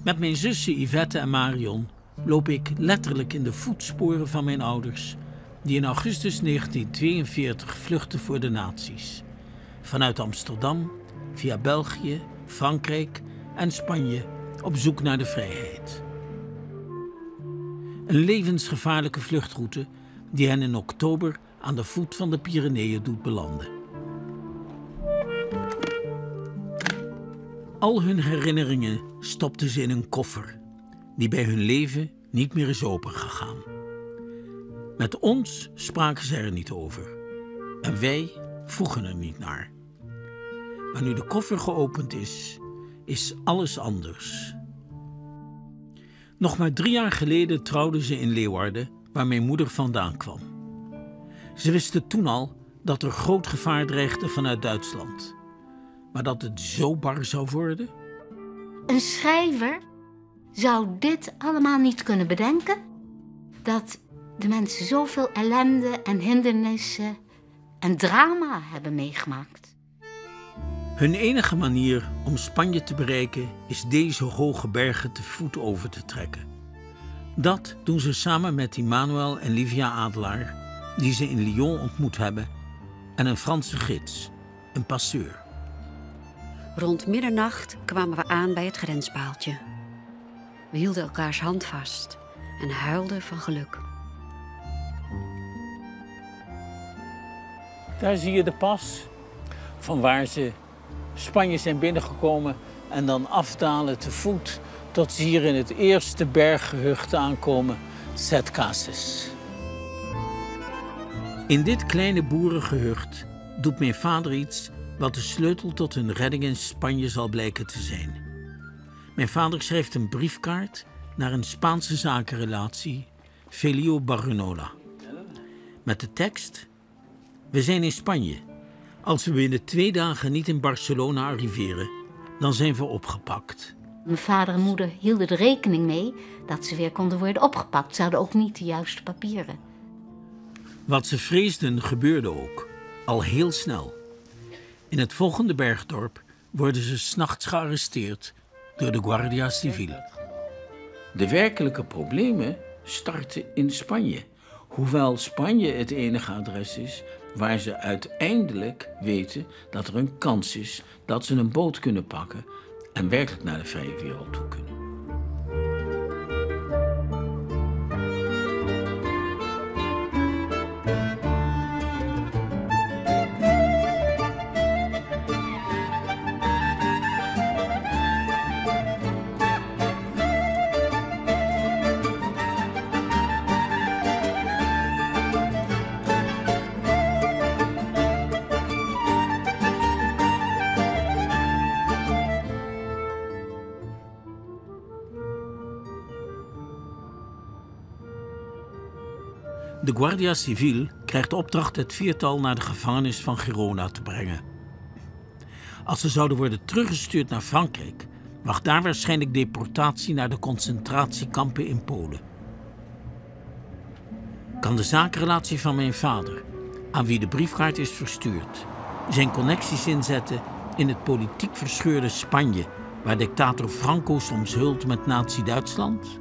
Met mijn zussen Yvette en Marion loop ik letterlijk in de voetsporen van mijn ouders, die in augustus 1942 vluchtten voor de nazi's. Vanuit Amsterdam, via België, Frankrijk en Spanje op zoek naar de vrijheid. Een levensgevaarlijke vluchtroute die hen in oktober aan de voet van de Pyreneeën doet belanden. Al hun herinneringen stopten ze in een koffer, die bij hun leven niet meer is opengegaan. Met ons spraken ze er niet over. En wij vroegen er niet naar. Maar nu de koffer geopend is alles anders. Nog maar 3 jaar geleden trouwden ze in Leeuwarden, waar mijn moeder vandaan kwam. Ze wisten toen al dat er groot gevaar dreigde vanuit Duitsland. Maar dat het zo bar zou worden? Een schrijver zou dit allemaal niet kunnen bedenken. Dat de mensen zoveel ellende en hindernissen en drama hebben meegemaakt. Hun enige manier om Spanje te bereiken is deze hoge bergen te voet over te trekken. Dat doen ze samen met Immanuel en Livia Adelaar, die ze in Lyon ontmoet hebben, en een Franse gids, een passeur. Rond middernacht kwamen we aan bij het grenspaaltje. We hielden elkaars hand vast en huilden van geluk. Daar zie je de pas van waar ze Spanje zijn binnengekomen en dan afdalen te voet tot ze hier in het eerste berggehucht aankomen, Setcases. In dit kleine boerengehucht doet mijn vader iets wat de sleutel tot hun redding in Spanje zal blijken te zijn. Mijn vader schrijft een briefkaart naar een Spaanse zakenrelatie, Felio Barrunola. Met de tekst: we zijn in Spanje. Als we binnen 2 dagen niet in Barcelona arriveren, dan zijn we opgepakt. Mijn vader en moeder hielden er rekening mee dat ze weer konden worden opgepakt. Ze hadden ook niet de juiste papieren. Wat ze vreesden gebeurde ook, al heel snel. In het volgende bergdorp worden ze 's nachts gearresteerd door de Guardia Civil. De werkelijke problemen starten in Spanje. Hoewel Spanje het enige adres is waar ze uiteindelijk weten dat er een kans is dat ze een boot kunnen pakken en werkelijk naar de vrije wereld toe kunnen. De Guardia Civil krijgt de opdracht het 4-tal naar de gevangenis van Gerona te brengen. Als ze zouden worden teruggestuurd naar Frankrijk, wacht daar waarschijnlijk deportatie naar de concentratiekampen in Polen. Kan de zakenrelatie van mijn vader, aan wie de briefkaart is verstuurd, zijn connecties inzetten in het politiek verscheurde Spanje, waar dictator Franco soms hult met Nazi-Duitsland?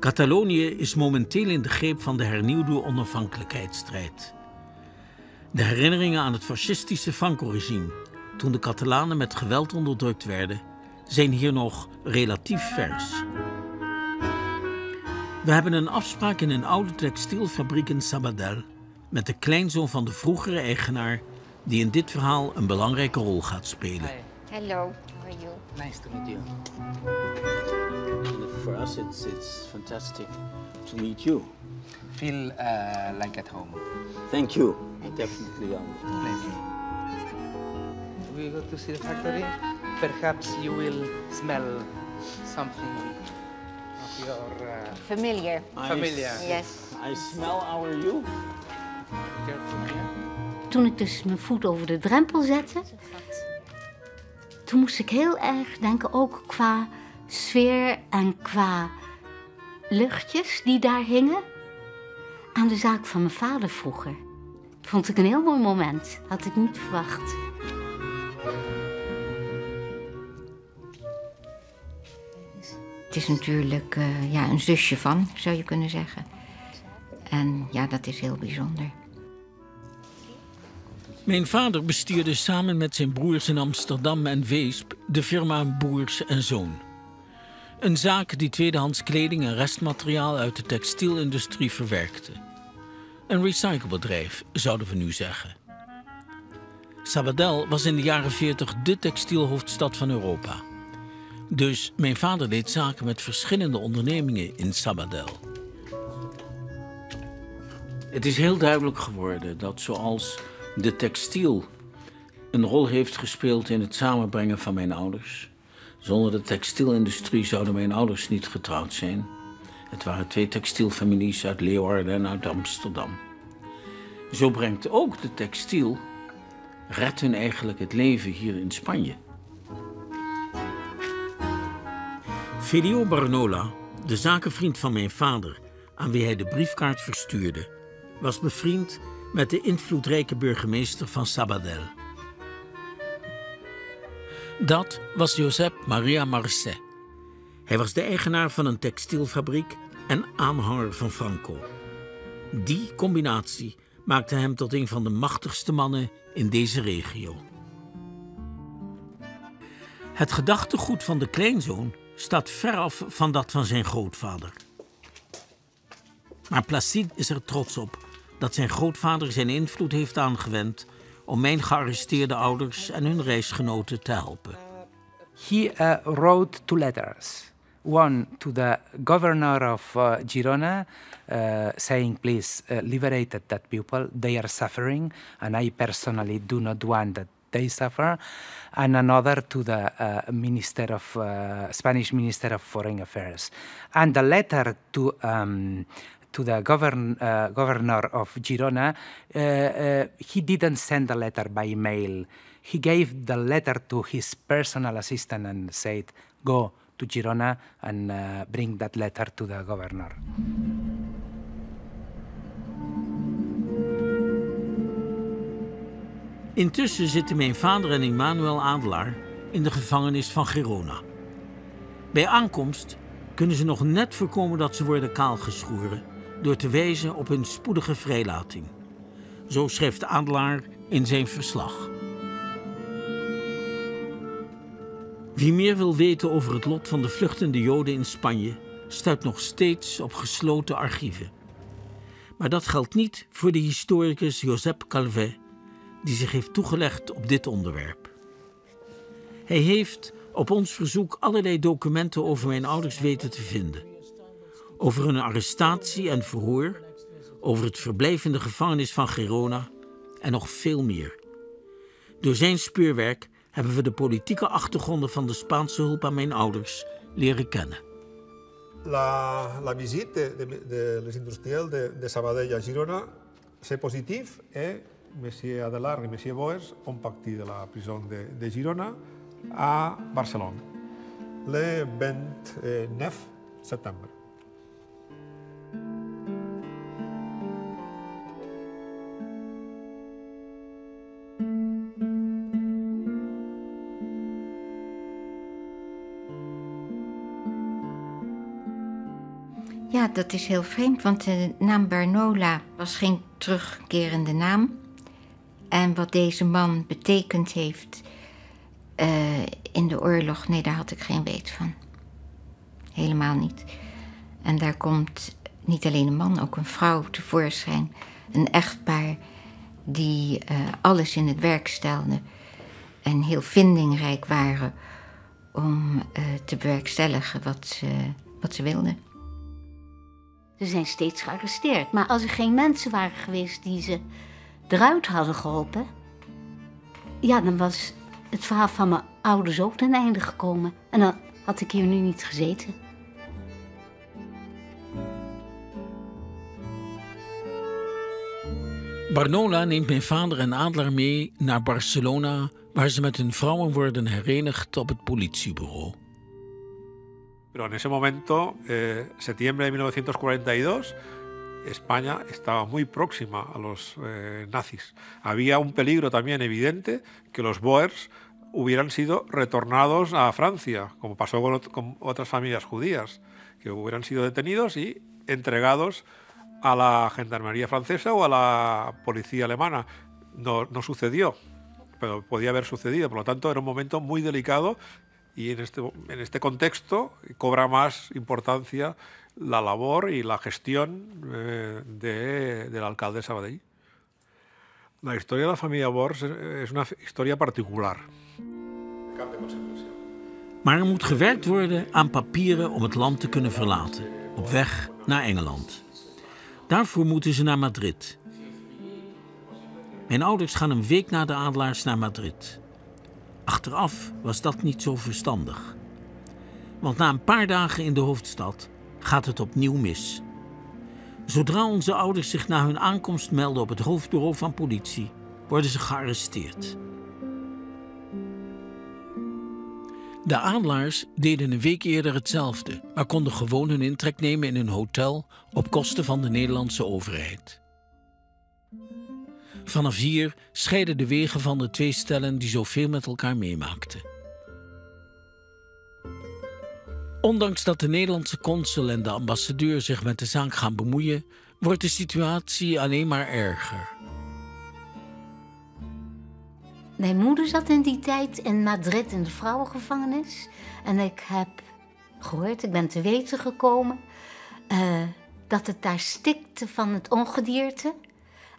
Catalonië is momenteel in de greep van de hernieuwde onafhankelijkheidsstrijd. De herinneringen aan het fascistische Franco-regime, toen de Catalanen met geweld onderdrukt werden, zijn hier nog relatief vers. We hebben een afspraak in een oude textielfabriek in Sabadell met de kleinzoon van de vroegere eigenaar, die in dit verhaal een belangrijke rol gaat spelen. Hello, how are you? Nice to meet you. For us, it's fantastic to meet you. Feel like at home. Thank you. Definitely am. Pleasure. We go to see the factory. Perhaps you will smell something of your Familiar. familiar. Yes. I smell our you. Careful here. Toen ik dus mijn voet over de drempel zette, toen moest ik heel erg denken, ook qua sfeer en qua luchtjes die daar hingen, aan de zaak van mijn vader vroeger. Vond ik een heel mooi moment. Had ik niet verwacht. het is natuurlijk een zusje van, zou je kunnen zeggen. En ja, dat is heel bijzonder. Mijn vader bestierde samen met zijn broers in Amsterdam en Weesp de firma Boers en Zoon. Een zaak die tweedehands kleding en restmateriaal uit de textielindustrie verwerkte. Een recyclebedrijf, zouden we nu zeggen. Sabadell was in de jaren 40 de textielhoofdstad van Europa. Dus mijn vader deed zaken met verschillende ondernemingen in Sabadell. Het is heel duidelijk geworden dat zoals de textiel een rol heeft gespeeld in het samenbrengen van mijn ouders. Zonder de textielindustrie zouden mijn ouders niet getrouwd zijn. Het waren 2 textielfamilies uit Leeuwarden en uit Amsterdam. Zo brengt ook de textiel, redt hun eigenlijk het leven hier in Spanje. Filio Barnola, de zakenvriend van mijn vader, aan wie hij de briefkaart verstuurde, was bevriend met de invloedrijke burgemeester van Sabadell. Dat was Josep Maria Marcet. Hij was de eigenaar van een textielfabriek en aanhanger van Franco. Die combinatie maakte hem tot een van de machtigste mannen in deze regio. Het gedachtegoed van de kleinzoon staat veraf van dat van zijn grootvader. Maar Placide is er trots op dat zijn grootvader zijn invloed heeft aangewend om mijn gearresteerde ouders en hun reisgenoten te helpen. He wrote 2 letters. One to the governor of Girona, saying, please liberate that people. They are suffering, and I personally do not want that they suffer. And another to the Spanish Minister of Foreign Affairs. And the letter to the governor of Girona, he didn't send the letter by mail. He gave the letter to his personal assistant and said, go to Girona and bring that letter to the governor. Intussen zitten mijn vader en Emmanuel Adelaar in de gevangenis van Girona. Bij aankomst kunnen ze nog net voorkomen dat ze worden kaalgeschoren door te wijzen op hun spoedige vrijlating. Zo schrijft Adelaar in zijn verslag. Wie meer wil weten over het lot van de vluchtende Joden in Spanje, stuit nog steeds op gesloten archieven. Maar dat geldt niet voor de historicus Josep Calvet, die zich heeft toegelegd op dit onderwerp. Hij heeft op ons verzoek allerlei documenten over mijn ouders weten te vinden. Over hun arrestatie en verhoor, over het verblijf in de gevangenis van Girona en nog veel meer. Door zijn speurwerk hebben we de politieke achtergronden van de Spaanse hulp aan mijn ouders leren kennen. La visite de les industriels de Sabadell a Girona, c'est positif et Monsieur Adelaar et Monsieur Boers ont parti de la prison de Girona à Barcelone le 29 septembre. Ja, dat is heel vreemd, want de naam Barnola was geen terugkerende naam. En wat deze man betekend heeft in de oorlog, nee, daar had ik geen weet van. Helemaal niet. En daar komt niet alleen een man, ook een vrouw tevoorschijn. Een echtpaar die alles in het werk stelde en heel vindingrijk waren om te bewerkstelligen wat ze wilden. Ze zijn steeds gearresteerd. Maar als er geen mensen waren geweest die ze eruit hadden geholpen, ja, dan was het verhaal van mijn ouders ook ten einde gekomen. En dan had ik hier nu niet gezeten. Barnola neemt mijn vader en Adelaar mee naar Barcelona, waar ze met hun vrouwen worden herenigd op het politiebureau. Pero en ese momento, septiembre de 1942, España estaba muy próxima a los nazis. Había un peligro también evidente que los Boers hubieran sido retornados a Francia, como pasó con otras familias judías, que hubieran sido detenidos y entregados a la gendarmería francesa o a la policía alemana. No sucedió, pero podía haber sucedido. Por lo tanto, era un momento muy delicado y en este contexto cobra más importancia la labor y la gestión del alcalde de Sabadell. La historia de la familia Bors is una historia particular. Maar er moet gewerkt worden aan papieren om het land te kunnen verlaten, op weg naar Engeland. Daarvoor moeten ze naar Madrid. Mijn ouders gaan een week na de Adelaars naar Madrid. Achteraf was dat niet zo verstandig. Want na een paar dagen in de hoofdstad gaat het opnieuw mis. Zodra onze ouders zich na hun aankomst melden op het hoofdbureau van politie, worden ze gearresteerd. De Adelaars deden een week eerder hetzelfde, maar konden gewoon hun intrek nemen in een hotel op kosten van de Nederlandse overheid. Vanaf hier scheiden de wegen van de twee stellen die zoveel met elkaar meemaakten. Ondanks dat de Nederlandse consul en de ambassadeur zich met de zaak gaan bemoeien, wordt de situatie alleen maar erger. Mijn moeder zat in die tijd in Madrid in de vrouwengevangenis. En ik heb gehoord, ik ben te weten gekomen, dat het daar stikte van het ongedierte.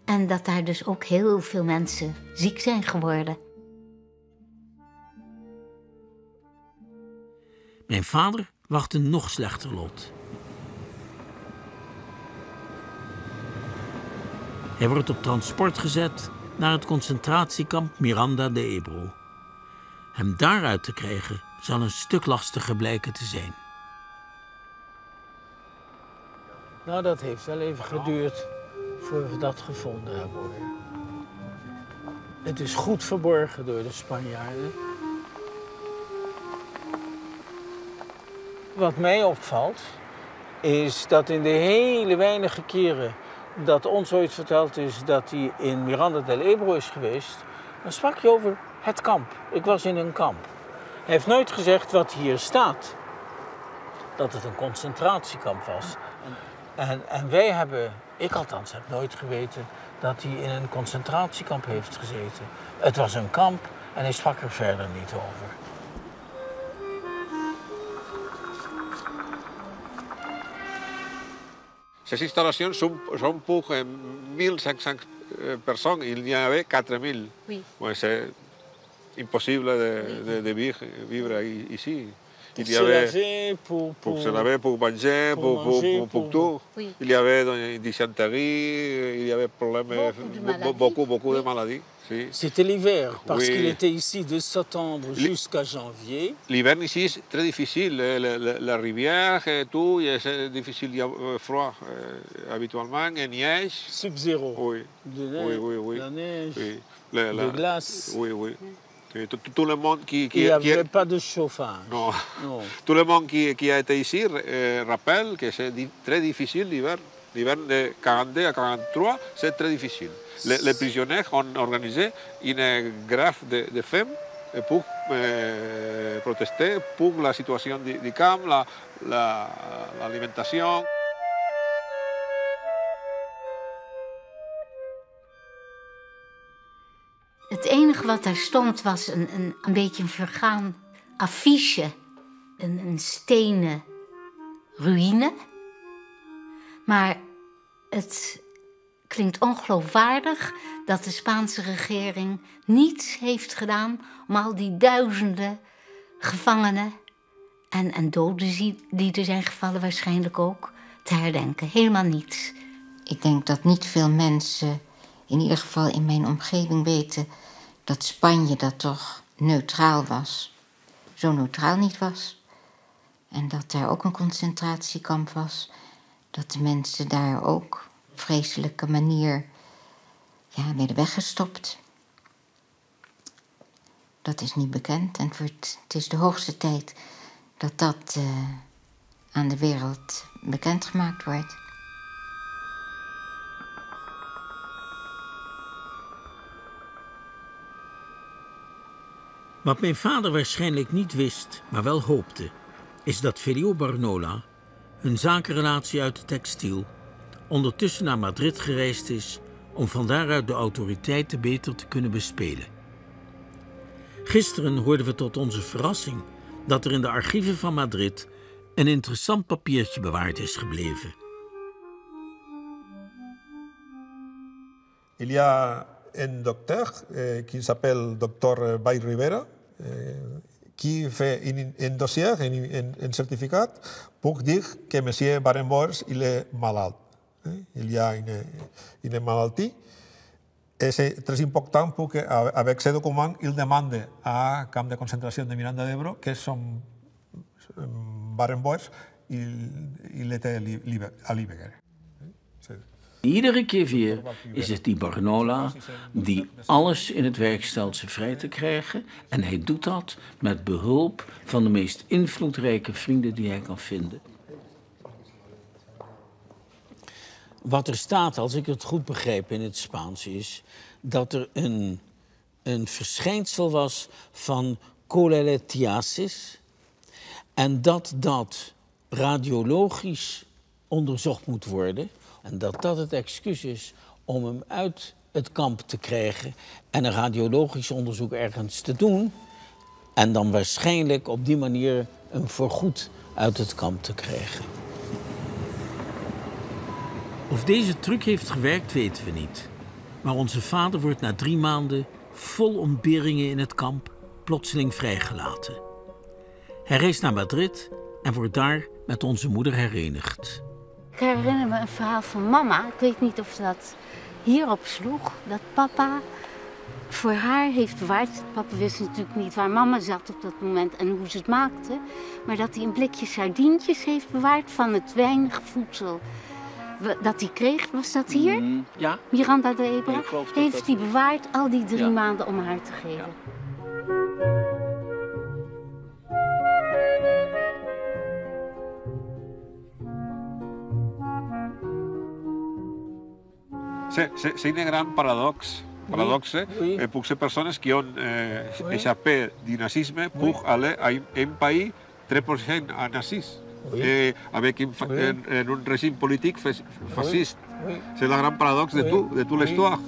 En dat daar dus ook heel veel mensen ziek zijn geworden. Mijn vader wacht een nog slechter lot. Hij wordt op transport gezet naar het concentratiekamp Miranda de Ebro. Hem daaruit te krijgen zal een stuk lastiger blijken te zijn. Nou, dat heeft wel even geduurd voor we dat gevonden hebben, hoor. Het is goed verborgen door de Spanjaarden. Wat mij opvalt, is dat in de hele weinige keren dat ons ooit verteld is dat hij in Miranda del Ebro is geweest, dan sprak je over het kamp. Ik was in een kamp. Hij heeft nooit gezegd wat hier staat, dat het een concentratiekamp was. En wij hebben, ik althans heb nooit geweten dat hij in een concentratiekamp heeft gezeten. Het was een kamp en hij sprak er verder niet over. Ces installations sont pour 1500 personnes, il y en avait 4000. Oui. C'est impossible de vivre ici. Pour se laver, pour se laver, pour manger, pour tout. Oui. Il y avait une dysenterie, il y avait beaucoup de maladies. Si. C'était l'hiver, parce Oui. qu'il était ici de septembre jusqu'à janvier. L'hiver ici est très difficile, la rivière et tout, c'est difficile, il y a froid habituellement, et neige. Sub-zéro. Oui. De neige, Oui. la neige, Oui. de glace. Oui. Et tout le monde Il n'y avait pas de chauffage. Non. Non. Tout le monde qui a été ici rappelle que c'est très difficile l'hiver. L'hiver de 42 à 43, c'est très difficile. Les prisonniers ont organisé une grève de faim pour protester pour la situation du camp, l'alimentation. Het enige wat daar stond was een beetje een vergaan affiche. Een stenen ruïne. Maar het klinkt ongeloofwaardig dat de Spaanse regering niets heeft gedaan om al die duizenden gevangenen en doden die er zijn gevallen waarschijnlijk ook te herdenken. Helemaal niets. Ik denk dat niet veel mensen, in ieder geval in mijn omgeving, weten dat Spanje dat toch neutraal was. Zo neutraal niet was. En dat daar ook een concentratiekamp was. Dat de mensen daar ook op vreselijke manier werden weggestopt. Dat is niet bekend. En het is de hoogste tijd dat dat aan de wereld bekendgemaakt wordt. Wat mijn vader waarschijnlijk niet wist, maar wel hoopte, is dat Felio Barnola, hun zakenrelatie uit de textiel, ondertussen naar Madrid gereisd is om van daaruit de autoriteiten beter te kunnen bespelen. Gisteren hoorden we tot onze verrassing dat er in de archieven van Madrid een interessant papiertje bewaard is gebleven. Il y a un docteur qui s'appelle Dr. Bay Rivera qui fait un dossier, un certificat pour dire que M. Barenboers il est malade. Il y a une maladie. Et c'est très important pour qu'avec ces documents, il demande à camp de concentration de Miranda de Ebro que son Barenboers il était à Liberec. Iedere keer weer is het die Barnola die alles in het werk stelt ze vrij te krijgen. En hij doet dat met behulp van de meest invloedrijke vrienden die hij kan vinden. Wat er staat, als ik het goed begrijp in het Spaans, is dat er een verschijnsel was van cholelithiasis. En dat radiologisch onderzocht moet worden. En dat het excuus is om hem uit het kamp te krijgen en een radiologisch onderzoek ergens te doen. En dan waarschijnlijk op die manier hem voorgoed uit het kamp te krijgen. Of deze truc heeft gewerkt, weten we niet. Maar onze vader wordt na 3 maanden, vol ontberingen in het kamp, plotseling vrijgelaten. Hij reist naar Madrid en wordt daar met onze moeder herenigd. Ik herinner me een verhaal van mama. Ik weet niet of dat hierop sloeg. Dat papa voor haar heeft bewaard. Papa wist natuurlijk niet waar mama zat op dat moment en hoe ze het maakte. Maar dat hij een blikje sardientjes heeft bewaard van het weinige voedsel dat hij kreeg. Was dat hier? Ja. Miranda de Ebro. Heeft hij bewaard al die 3 maanden om haar te geven. Ja. C'est un grand paradoxe. Pour ces personnes qui ont échappé du nazisme pour aller à un pays très proche à nazisme, avec un régime politique fasciste. C'est le grand paradoxe de toute l'histoire.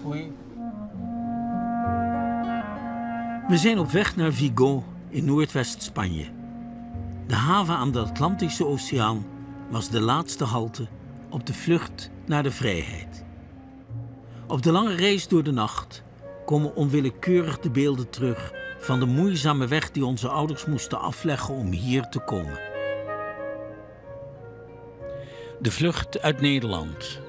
We zijn op weg naar Vigo in Noordwest-Spanje. De haven aan de Atlantische Oceaan was de laatste halte op de vlucht naar de vrijheid. Op de lange reis door de nacht komen onwillekeurig de beelden terug van de moeizame weg die onze ouders moesten afleggen om hier te komen. De vlucht uit Nederland.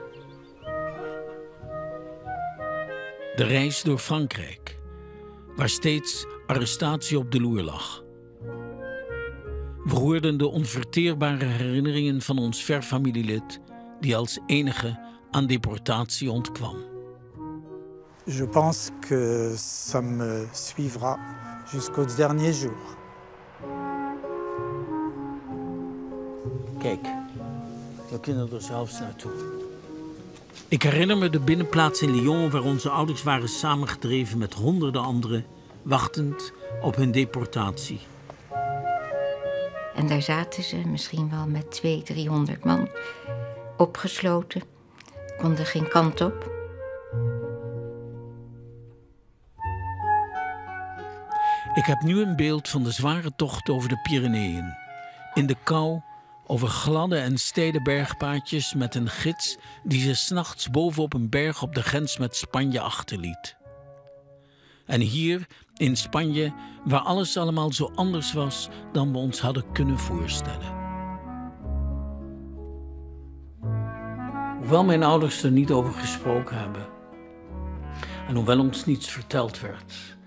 De reis door Frankrijk, waar steeds arrestatie op de loer lag. We hoorden de onverteerbare herinneringen van ons verfamilielid die als enige aan deportatie ontkwam. Je pense que ça me suivra jusqu'au dernier jour. Kijk, we kunnen er zelfs naartoe. Ik herinner me de binnenplaats in Lyon waar onze ouders waren samengedreven met honderden anderen, wachtend op hun deportatie. En daar zaten ze misschien wel met 200-300 man, opgesloten, konden geen kant op. Ik heb nu een beeld van de zware tocht over de Pyreneeën. In de kou, over gladde en steile bergpaadjes met een gids die ze 's nachts bovenop een berg op de grens met Spanje achterliet. En hier, in Spanje, waar alles allemaal zo anders was dan we ons hadden kunnen voorstellen. Hoewel mijn ouders er niet over gesproken hebben en hoewel ons niets verteld werd,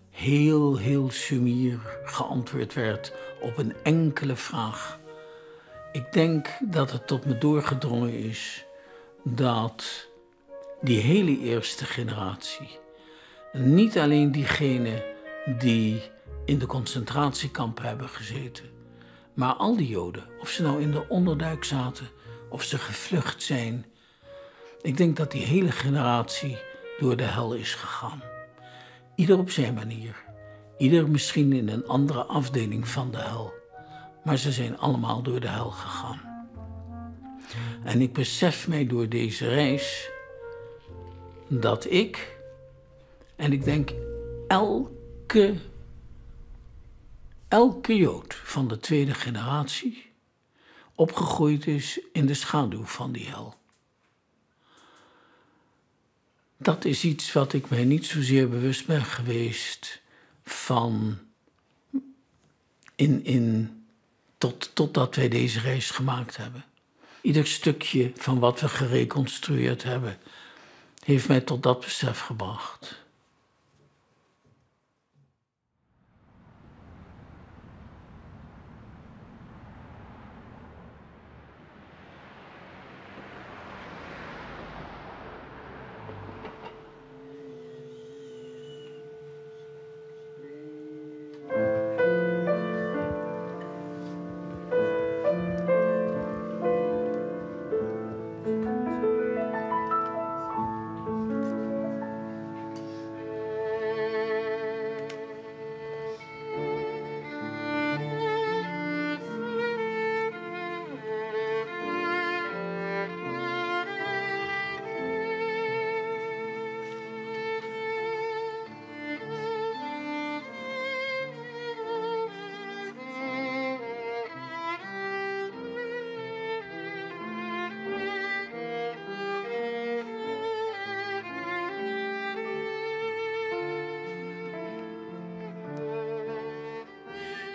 heel sumier geantwoord werd op een enkele vraag. Ik denk dat het tot me doorgedrongen is dat die hele eerste generatie, niet alleen diegenen die in de concentratiekampen hebben gezeten, maar al die Joden, of ze nou in de onderduik zaten of ze gevlucht zijn, ik denk dat die hele generatie door de hel is gegaan. Ieder op zijn manier, Ieder misschien in een andere afdeling van de hel. Maar ze zijn allemaal door de hel gegaan. En ik besef mij door deze reis dat ik, en ik denk elke Jood van de tweede generatie, opgegroeid is in de schaduw van die hel. Dat is iets wat ik mij niet zozeer bewust ben geweest van totdat wij deze reis gemaakt hebben. Ieder stukje van wat we gereconstrueerd hebben, heeft mij tot dat besef gebracht.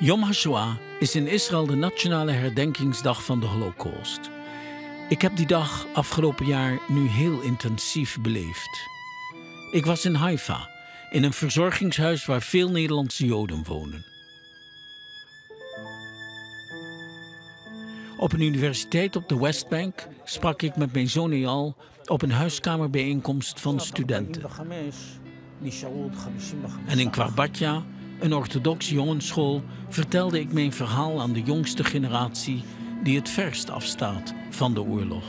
Yom HaShoah is in Israël de nationale herdenkingsdag van de Holocaust. Ik heb die dag afgelopen jaar nu heel intensief beleefd. Ik was in Haifa, in een verzorgingshuis waar veel Nederlandse Joden wonen. Op een universiteit op de Westbank sprak ik met mijn zoon Eyal op een huiskamerbijeenkomst van studenten. En in Kwarbatja, een orthodoxe jongensschool, vertelde ik mijn verhaal aan de jongste generatie die het verst afstaat van de oorlog.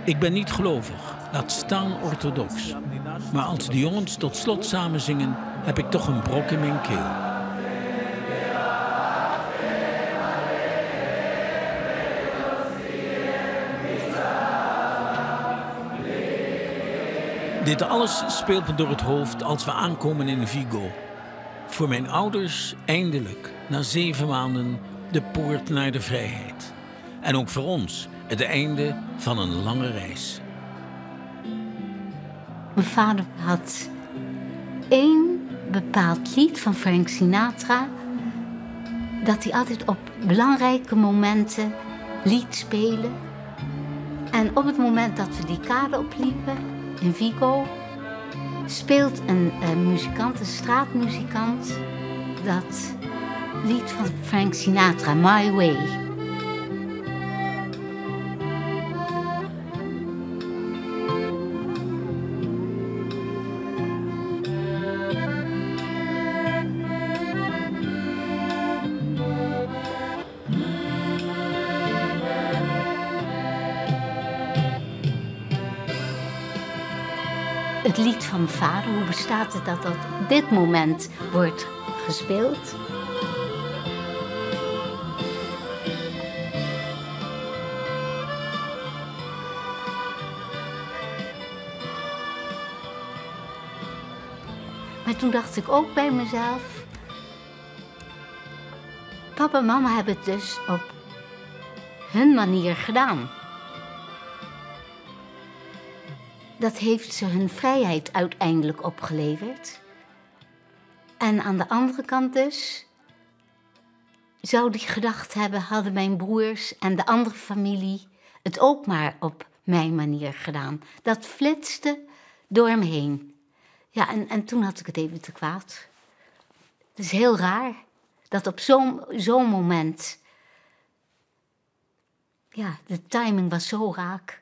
Ik ben niet gelovig, laat staan orthodox. Maar als de jongens tot slot samen zingen, heb ik toch een brok in mijn keel. Dit alles speelt me door het hoofd als we aankomen in Vigo. Voor mijn ouders eindelijk, na 7 maanden, de poort naar de vrijheid. En ook voor ons het einde van een lange reis. Mijn vader had 1 bepaald lied van Frank Sinatra dat hij altijd op belangrijke momenten liet spelen. En op het moment dat we die kade opliepen in Vigo, speelt een muzikant, een straatmuzikant, dat lied van Frank Sinatra, My Way. Het lied van mijn vader, hoe bestaat het dat op dit moment wordt gespeeld? Maar toen dacht ik ook bij mezelf, papa en mama hebben het dus op hun manier gedaan. Dat heeft ze hun vrijheid uiteindelijk opgeleverd. En aan de andere kant dus, zou die gedacht hebben, hadden mijn broers en de andere familie het ook maar op mijn manier gedaan. Dat flitste door me heen. Ja, en toen had ik het even te kwaad. Het is heel raar dat op zo'n moment, ja, de timing was zo raak.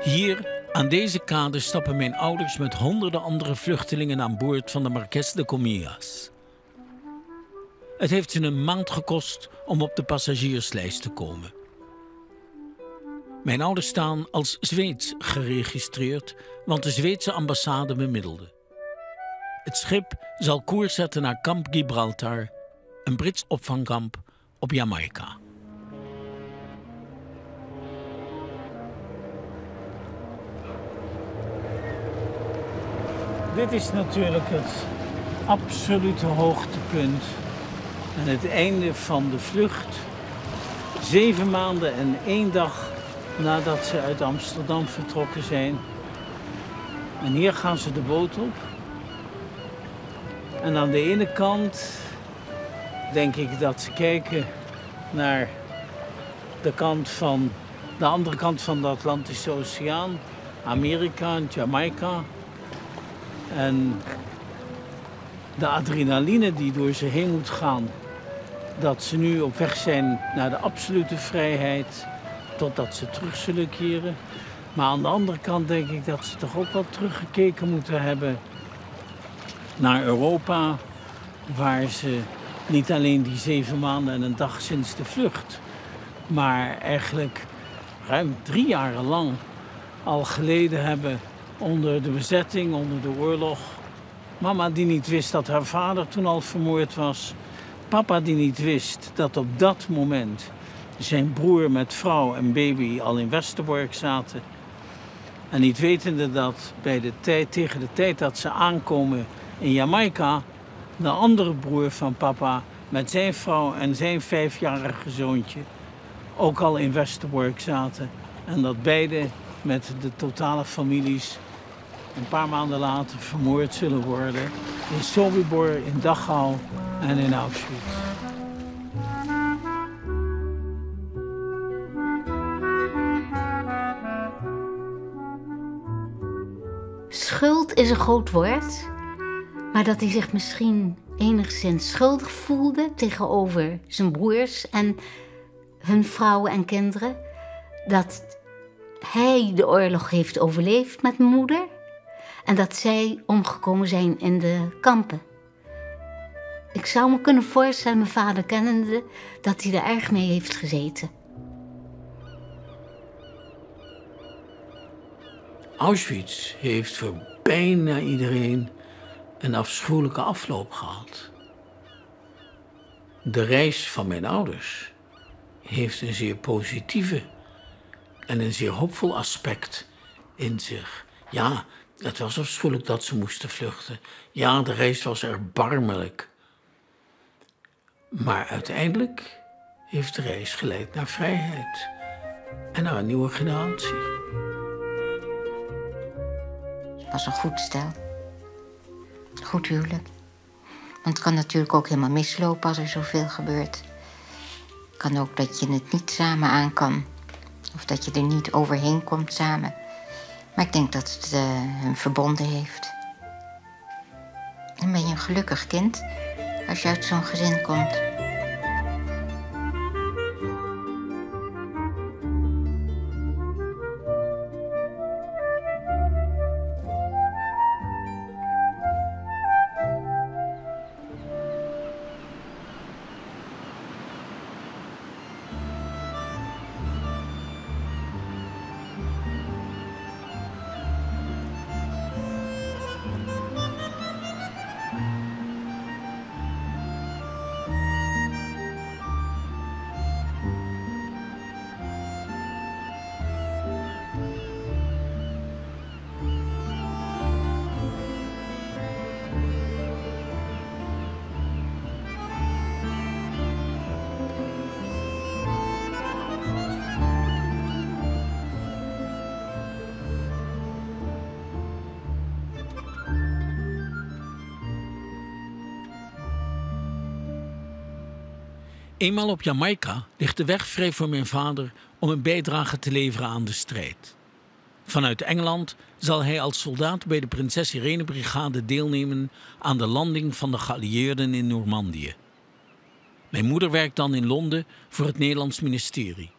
Hier, aan deze kade, stappen mijn ouders met honderden andere vluchtelingen aan boord van de Marqués de Comillas. Het heeft ze een maand gekost om op de passagierslijst te komen. Mijn ouders staan als Zweeds geregistreerd, want de Zweedse ambassade bemiddelde. Het schip zal koers zetten naar kamp Gibraltar, een Brits opvangkamp op Jamaica. Dit is natuurlijk het absolute hoogtepunt en het einde van de vlucht. 7 maanden en 1 dag nadat ze uit Amsterdam vertrokken zijn. En hier gaan ze de boot op. En aan de ene kant denk ik dat ze kijken naar de andere kant van de Atlantische Oceaan, Amerika en Jamaica. En de adrenaline die door ze heen moet gaan, dat ze nu op weg zijn naar de absolute vrijheid, totdat ze terug zullen keren. Maar aan de andere kant denk ik dat ze toch ook wel teruggekeken moeten hebben naar Europa, waar ze niet alleen die 7 maanden en een dag sinds de vlucht, maar eigenlijk ruim 3 jaar lang al geleden hebben onder de bezetting, onder de oorlog. Mama die niet wist dat haar vader toen al vermoord was. Papa die niet wist dat op dat moment zijn broer met vrouw en baby al in Westerbork zaten. En niet wetende dat tegen de tijd dat ze aankomen in Jamaica, de andere broer van papa met zijn vrouw en zijn 5-jarige zoontje ook al in Westerbork zaten. En dat beide met de totale families een paar maanden later vermoord zullen worden in Sobibor, in Dachau en in Auschwitz. Schuld is een groot woord, maar dat hij zich misschien enigszins schuldig voelde tegenover zijn broers en hun vrouwen en kinderen. Dat hij de oorlog heeft overleefd met mijn moeder en dat zij omgekomen zijn in de kampen. Ik zou me kunnen voorstellen, mijn vader kennende, dat hij er erg mee heeft gezeten. Auschwitz heeft voor bijna iedereen een afschuwelijke afloop gehad. De reis van mijn ouders heeft een zeer positieve en een zeer hoopvol aspect in zich. Ja, het was afschuwelijk dat ze moesten vluchten. Ja, de reis was erbarmelijk. Maar uiteindelijk heeft de reis geleid naar vrijheid en naar een nieuwe generatie. Het was een goed stel. Goed huwelijk. Want het kan natuurlijk ook helemaal mislopen als er zoveel gebeurt. Het kan ook dat je het niet samen aan kan. Of dat je er niet overheen komt samen. Maar ik denk dat het hem verbonden heeft. Dan ben je een gelukkig kind als je uit zo'n gezin komt. Eenmaal op Jamaica ligt de weg vrij voor mijn vader om een bijdrage te leveren aan de strijd. Vanuit Engeland zal hij als soldaat bij de Prinses Irene Brigade deelnemen aan de landing van de geallieerden in Normandië. Mijn moeder werkt dan in Londen voor het Nederlands ministerie.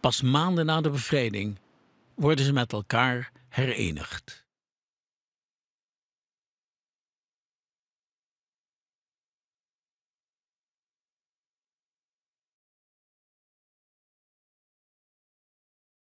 Pas maanden na de bevrijding worden ze met elkaar herenigd.